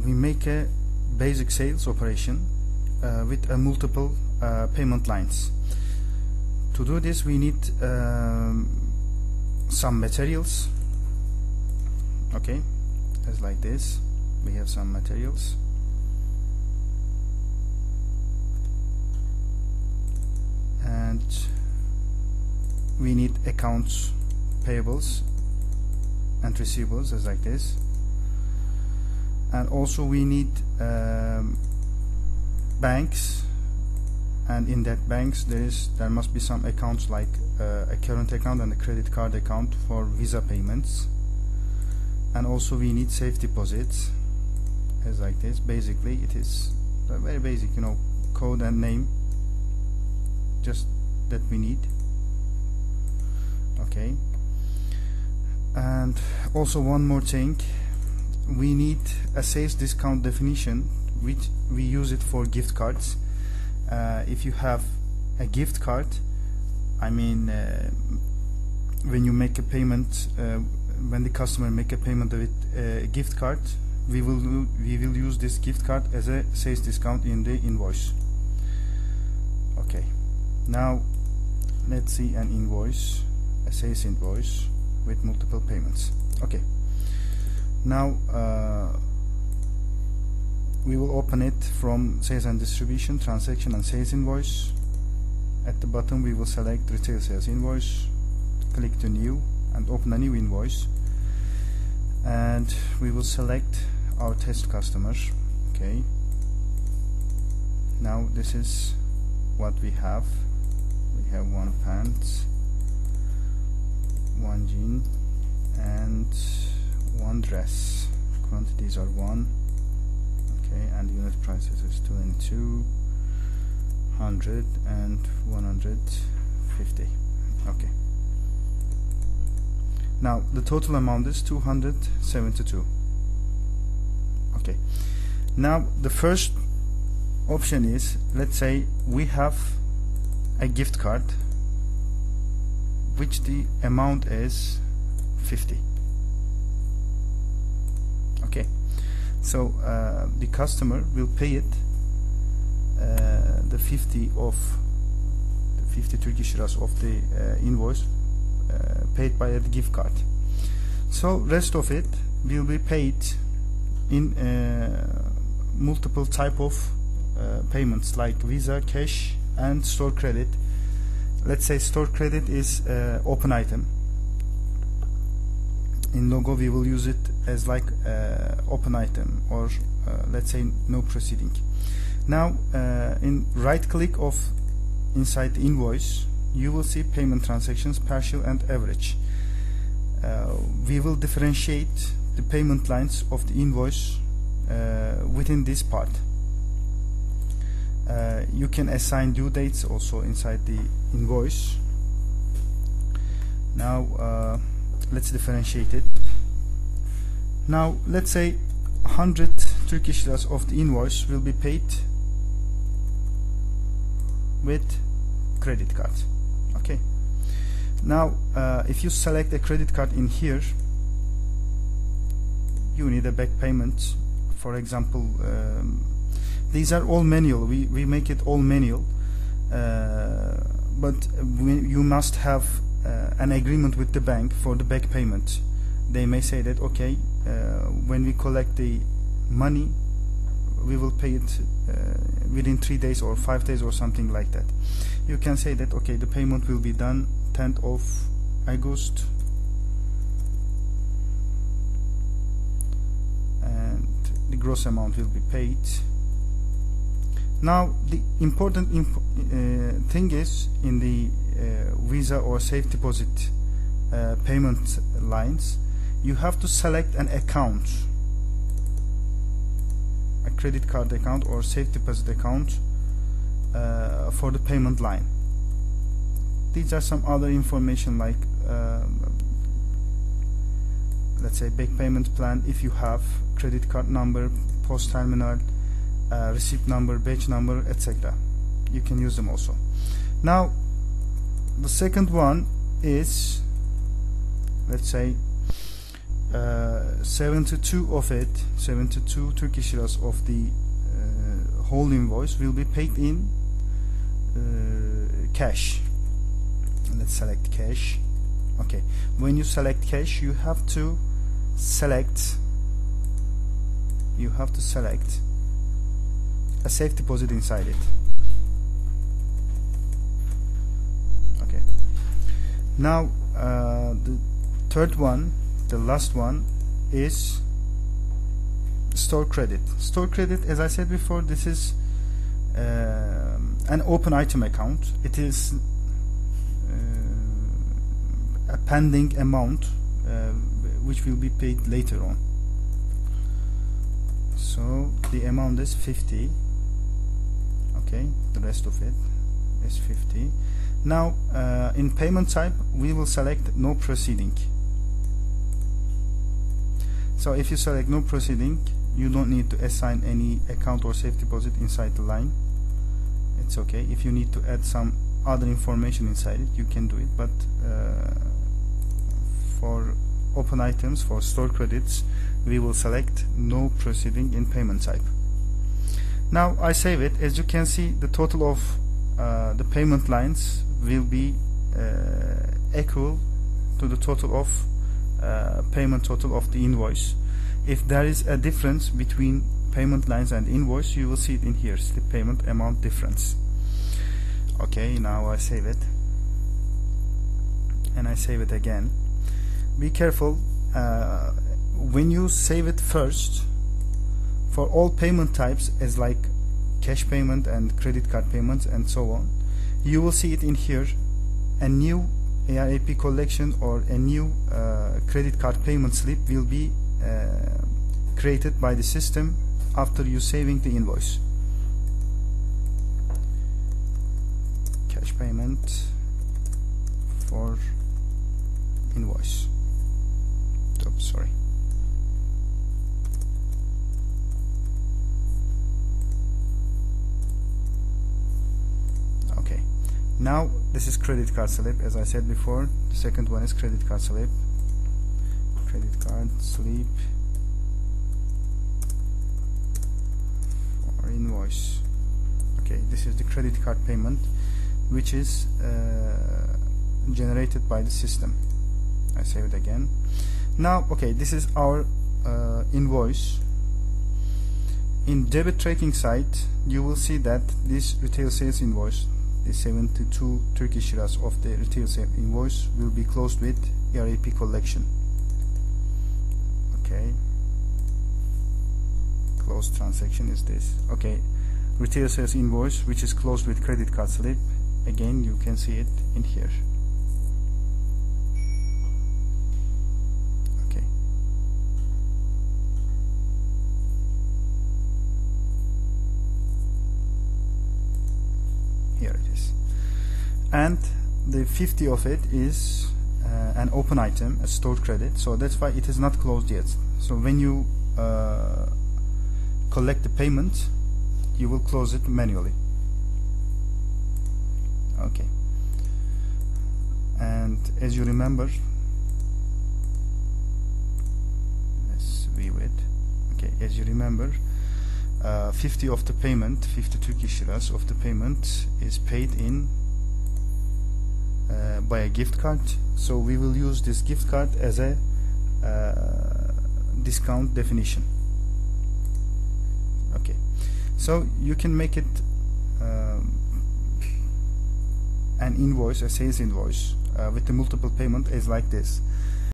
we make a basic sales operation with multiple payment lines. To do this, we need some materials. Okay, as like this, we have some materials. And we need accounts payables and receivables as like this, and also we need banks, and in that banks there must be some accounts like a current account and a credit card account for Visa payments, and also we need safe deposits as like this. Basically it is very basic, code and name, just that we need. Okay, and also one more thing, we need a sales discount definition, which we use it for gift cards. If you have a gift card, I mean when you make a payment, when the customer make a payment with a gift card, we will use this gift card as a sales discount in the invoice. Okay, now let's see an invoice, a sales invoice with multiple payments. Okay, now we will open it from sales and distribution, transaction and sales invoice. At the bottom we will select retail sales invoice, click to new and open a new invoice, and we will select our test customers. Okay, now this is what we have. We have one pants, one jean and one dress. Quantities are 1. Okay, and the unit prices is 22, 100 and 150. Okay, now the total amount is 272. Okay, now the first option is, let's say we have a gift card which the amount is 50. Okay, so the customer will pay it the 50 Turkish liras of the invoice paid by the gift card. So rest of it will be paid in multiple type of payments like Visa, cash and store credit. Let's say store credit is open item. In logo we will use it as like open item, or let's say no proceeding. Now in right click of inside the invoice, you will see payment transactions, partial and average. We will differentiate the payment lines of the invoice within this part. You can assign due dates also inside the invoice. Now let's differentiate it. Now let's say 100 Turkish liras of the invoice will be paid with credit card. Okay, now if you select a credit card in here, you need a back payment. For example, these are all manual. We make it all manual, but you must have an agreement with the bank for the back payment. They may say that okay, when we collect the money, we will pay it within 3 days or 5 days or something like that. You can say that okay, the payment will be done 10th of August, and the gross amount will be paid. Now the important thing is, in the Visa or safe deposit payment lines, you have to select an account, a credit card account or safe deposit account for the payment line. These are some other information like let's say back payment plan, if you have credit card number, post terminal, receipt number, batch number, etc. You can use them also. Now the second one is, let's say 72 of it, 72 Turkish liras of the whole invoice will be paid in cash. Let's select cash. Okay, when you select cash, you have to select a safe deposit inside it. Okay, now the third one, the last one, is store credit. Store credit, as I said before, this is an open item account. It is a pending amount which will be paid later on. So the amount is 50. Okay, the rest of it is 50. Now in payment type we will select no proceeding. So if you select no proceeding, you don't need to assign any account or safe deposit inside the line. It's okay. If you need to add some other information inside it, you can do it, but for open items, for store credits, we will select no proceeding in payment type. Now I save it. As you can see, the total of the payment lines will be equal to the total of payment total of the invoice. If there is a difference between payment lines and invoice, you will see it in here, slip payment amount difference. Okay, now I save it, and I save it again. Be careful when you save it first. For all payment types, as like cash payment and credit card payments and so on, you will see it in here, a new ARAP collection or a new credit card payment slip will be created by the system after you saving the invoice. Cash payment for invoice. Oops, sorry. Okay, now this is credit card slip. As I said before, the second one is credit card slip. Credit card slip for invoice. Okay, this is the credit card payment which is generated by the system. I save it again. Now, okay, this is our invoice. In debit tracking site, you will see that this retail sales invoice, the 72 Turkish liras of the retail sales invoice, will be closed with ARAP collection. Okay, closed transaction is this. Okay, retail sales invoice which is closed with credit card slip. Again, you can see it in here. Okay, here it is, and the 50 of it is an open item, a stored credit, so that's why it is not closed yet. So when you collect the payment, you will close it manually. Okay, and as you remember, let's view it. Okay, as you remember, 50 of the payment, 50 Turkish liras of the payment is paid in by a gift card, so we will use this gift card as a discount definition. Okay, so you can make it an invoice, a sales invoice with the multiple payment as like this.